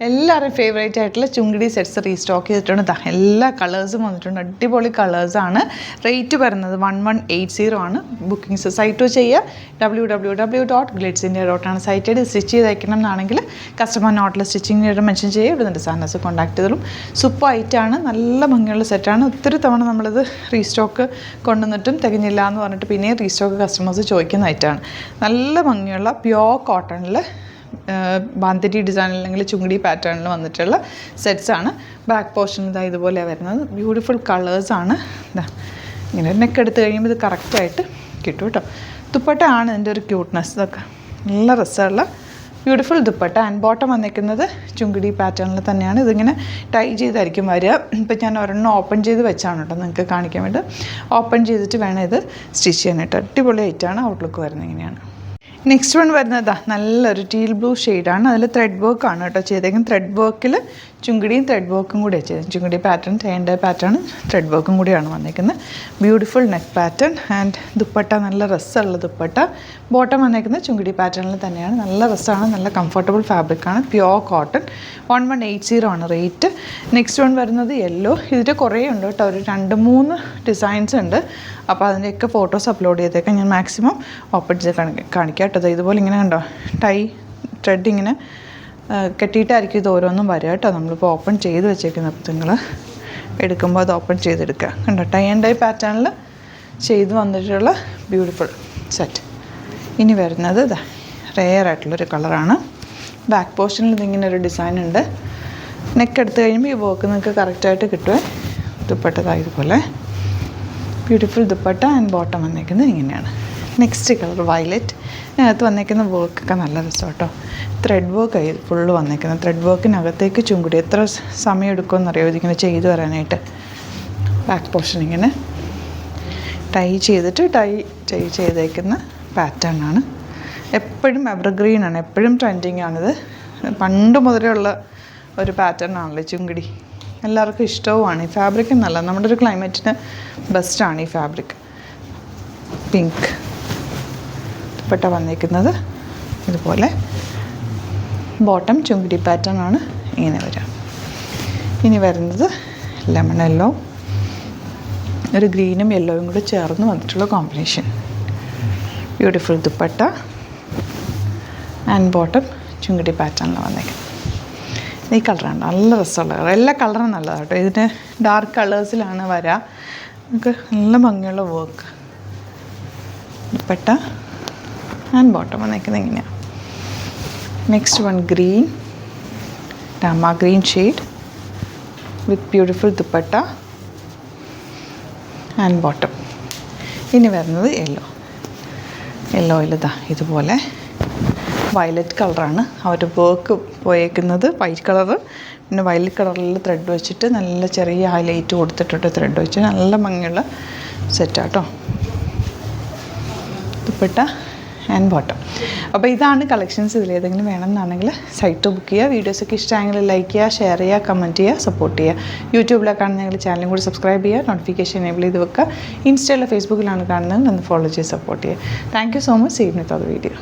എല്ലാവരും ഫേവറേറ്റ് ആയിട്ടുള്ള chungidi sets restock ചെയ്തിട്ടുണ്ട്. എല്ലാ കളേഴ്സും വന്നിട്ടുണ്ട്. അടിപൊളി കളേഴ്സാണ്. റേറ്റ് വരുന്നത് 1180 ആണ്. ബുക്കിംഗ്സ് സൈറ്റ് ചെയ്യുക. www.glitzindia.com ആണ് സൈറ്റ് ചെയ്ത് സ്റ്റിച്ച് ചെയ്ത് അയക്കണം എന്നാണെങ്കിൽ കസ്റ്റമർ നോട്ടിൽ സ്റ്റിച്ചിങ് മെൻഷൻ ചെയ്യുക. ഇവിടെ ഡിസൈനേഴ്സ് കോൺടാക്ട് ചെയ്തോളും. സൂപ്പർ ഐറ്റാണ്. നല്ല ഭംഗിയുള്ള സെറ്റാണ്. ഒത്തിരി തവണ നമ്മളിത് റീസ്റ്റോക്ക് കൊണ്ടുവന്നിട്ടും തികഞ്ഞില്ല എന്ന് പറഞ്ഞിട്ട് പിന്നെയും റീസ്റ്റോക്ക് കസ്റ്റമേഴ്സ് ചോദിക്കുന്ന ഐറ്റാണ്. നല്ല ഭംഗിയുള്ള പ്യോർ കോട്ടണിൽ ബാന്തിരി ഡിസൈൻ അല്ലെങ്കിൽ ചുങ്കിടി പാറ്റേണിൽ വന്നിട്ടുള്ള സെറ്റ്സാണ്. ബാക്ക് പോർഷൻ ഇതാ ഇതുപോലെയാണ് വരുന്നത്. ബ്യൂട്ടിഫുൾ കളേഴ്സാണ്. ഇതാ ഇങ്ങനെ നെക്ക് എടുത്ത് കഴിയുമ്പോൾ ഇത് കറക്റ്റായിട്ട് കിട്ടും കേട്ടോ. ദുപ്പട്ട ആണ് ഇതിൻ്റെ ഒരു ക്യൂട്ട്നെസ്. ഇതൊക്കെ നല്ല രസമുള്ള ബ്യൂട്ടിഫുൾ ദുപ്പട്ട. ആൻഡ് ബോട്ടം വന്നിരിക്കുന്നത് ചുങ്കിടി പാറ്റേണിൽ തന്നെയാണ്. ഇതിങ്ങനെ ടൈ ചെയ്തായിരിക്കും വരിക. ഇപ്പം ഞാൻ ഒരെണ്ണം ഓപ്പൺ ചെയ്ത് വെച്ചാണ് കേട്ടോ നിങ്ങൾക്ക് കാണിക്കാൻ വേണ്ടി. ഓപ്പൺ ചെയ്തിട്ട് വേണം ഇത് സ്റ്റിച്ച് ചെയ്യാനായിട്ട്. അടിപൊളി ആയിട്ടാണ് ഔട്ട്ലുക്ക് വരുന്നത്. ഇങ്ങനെയാണ്. നെക്സ്റ്റ് വൺ വരുന്നത് നല്ലൊരു ടീൽ ബ്ലൂ ഷെയ്ഡാണ്. അതിൽ ത്രെഡ് വർക്കാണ് കേട്ടോ ചെയ്തേക്കുന്നത്. ത്രെഡ് വർക്കിൽ ചുങ്കിടിയും ത്രെഡ് വർക്കും കൂടിയാണ് ചെയ്തത്. ചുങ്കിടി പാറ്റേൺ തേണ്ട പാറ്റേൺ ത്രെഡ് വർക്കും കൂടിയാണ് വന്നിരിക്കുന്നത്. Beautiful neck pattern and dupatta നല്ല രസമുള്ള ദുപ്പട്ട. ബോട്ടം വന്നിരിക്കുന്നത് ചുങ്കിടി പാറ്റേണിൽ തന്നെയാണ്. നല്ല രസമാണ്. നല്ല കംഫർട്ടബിൾ ഫാബ്രിക്കാണ്. Pure cotton. 1180 ആണ് റേറ്റ്. നെക്സ്റ്റ് വൺ വരുന്നത് യെല്ലോ. ഇതിൻ്റെ കുറേ ഉണ്ട് കേട്ടോ. ഒരു 2-3 ഡിസൈൻസ് ഉണ്ട്. അപ്പോൾ അതിൻ്റെയൊക്കെ ഫോട്ടോസ് അപ്ലോഡ് ചെയ്തേക്കാം. ഞാൻ മാക്സിമം ഓപ്പൺ ചെയ്ത് കാണിക്കാം കേട്ടോ. ഇതുപോലെ ഇങ്ങനെ കണ്ടോ ടൈ ത്രെഡ് ഇങ്ങനെ കെട്ടിയിട്ടായിരിക്കും ഇത് ഓരോന്നും വരിക കേട്ടോ. നമ്മളിപ്പോൾ ഓപ്പൺ ചെയ്ത് വെച്ചേക്കുന്നത്. അപ്പോൾ നിങ്ങൾ എടുക്കുമ്പോൾ അത് ഓപ്പൺ ചെയ്തെടുക്കുക. കണ്ടോ ടൈ ആൻഡ് ഡൈ പാറ്റേണിൽ ചെയ്ത് വന്നിട്ടുള്ള ബ്യൂട്ടിഫുൾ സെറ്റ്. ഇനി വരുന്നത് ഇതാ റെയർ ആയിട്ടുള്ളൊരു കളറാണ്. ബാക്ക് പോർഷനിൽ ഇതിങ്ങനെ ഒരു ഡിസൈൻ ഉണ്ട്. നെക്ക് എടുത്ത് കഴിയുമ്പോൾ ഈ വർക്ക് നിങ്ങൾക്ക് കറക്റ്റായിട്ട് കിട്ടുമേ. ദുപ്പട്ട ഇതുപോലെ ബ്യൂട്ടിഫുൾ ദുപ്പട്ട ആൻഡ് ബോട്ടം വന്നേക്കുന്നത് ഇങ്ങനെയാണ്. Next colour violet. ഇതിനകത്ത് വന്നേക്കുന്ന വർക്കൊക്കെ നല്ല രസം കേട്ടോ. ത്രെഡ് വർക്കായി ഫുള്ള് വന്നേക്കുന്നത്. ത്രെഡ് വർക്കിനകത്തേക്ക് ചുങ്കിടി എത്ര സമയം എടുക്കുമെന്നറിയോ ഇതിങ്ങനെ ചെയ്ത് വരാനായിട്ട്. ബാക്ക് പോർഷൻ ഇങ്ങനെ ടൈ ചെയ്തിട്ട് ചെയ്തേക്കുന്ന പാറ്റേൺ ആണ്. എപ്പോഴും എവർഗ്രീൻ ആണ്. എപ്പോഴും ട്രെൻഡിങ് ആണിത്. പണ്ട് മുതലേ ഉള്ള ഒരു പാറ്റേൺ ആണല്ലോ ചുങ്കിടി. എല്ലാവർക്കും ഇഷ്ടവുമാണ്. ഈ ഫാബ്രിക് നല്ല നമ്മുടെ ഒരു ക്ലൈമറ്റിന് ബെസ്റ്റാണ് ഈ ഫാബ്രിക്. പിങ്ക് ദുപ്പട്ട വന്നിരിക്കുന്നത് ഇതുപോലെ. ബോട്ടം ചുങ്കിടി പാറ്റേൺ ആണ് ഇങ്ങനെ വരിക. ഇനി വരുന്നത് ലെമൺ യെല്ലോ. ഒരു ഗ്രീനും യെല്ലോയും കൂടി ചേർന്ന് വന്നിട്ടുള്ള combination. Beautiful dupatta and bottom ചുങ്കിടി പാറ്റേണിലാണ് വന്നേക്കുന്നത്. ഈ കളറാണ് നല്ല രസമുള്ള കളർ. എല്ലാ കളറും നല്ലതാണ് കേട്ടോ. ഇതിന് ഡാർക്ക് കളേഴ്സിലാണ് വരിക. നമുക്ക് നല്ല ഭംഗിയുള്ള വർക്ക്. ദുപ്പട്ട ആൻഡ് ബോട്ടം വന്നിരിക്കുന്നത് ഇങ്ങനെയാണ്. Next one green. Rama green shade with beautiful dupatta and bottom. ഇനി വരുന്നത് യെല്ലോ. യെല്ലോയിൽ ഇതുപോലെ വയലറ്റ് കളറാണ്. അവർ വർക്ക് പോയേക്കുന്നത് വൈറ്റ് കളറ്. പിന്നെ വയലറ്റ് കളറിൽ ത്രെഡ് വെച്ചിട്ട് നല്ല ചെറിയ ഹൈലൈറ്റ് കൊടുത്തിട്ടുണ്ട്. ത്രെഡ് വെച്ച് നല്ല ഭംഗിയുള്ള സെറ്റാട്ടോ. Dupatta and bottom. അപ്പോൾ ഇതാണ് കളക്ഷൻസ്. ഇതിലേതെങ്കിലും വേണമെന്നാണെങ്കിൽ സൈറ്റ് ബുക്ക് ചെയ്യുക. വീഡിയോസൊക്കെ ഇഷ്ടമായെങ്കിൽ ലൈക്ക് ചെയ്യുക, ഷെയർ ചെയ്യുക, കമൻറ്റ് ചെയ്യുക, സപ്പോർട്ട് ചെയ്യുക. യൂട്യൂബിലാണ് കാണുന്നതെങ്കിൽ ചാനലും കൂടി സബ്സ്ക്രൈബ് ചെയ്യുക. നോട്ടിഫിക്കേഷൻ എനേബിൾ ചെയ്ത് വെക്കുക. ഇൻസ്റ്റയിലോ ഫേസ്ബുക്കിലാണ് കാണുന്നത് ഒന്ന് ഫോളോ ചെയ്ത് സപ്പോർട്ട് ചെയ്യുക. Thank you so much. See you with other video.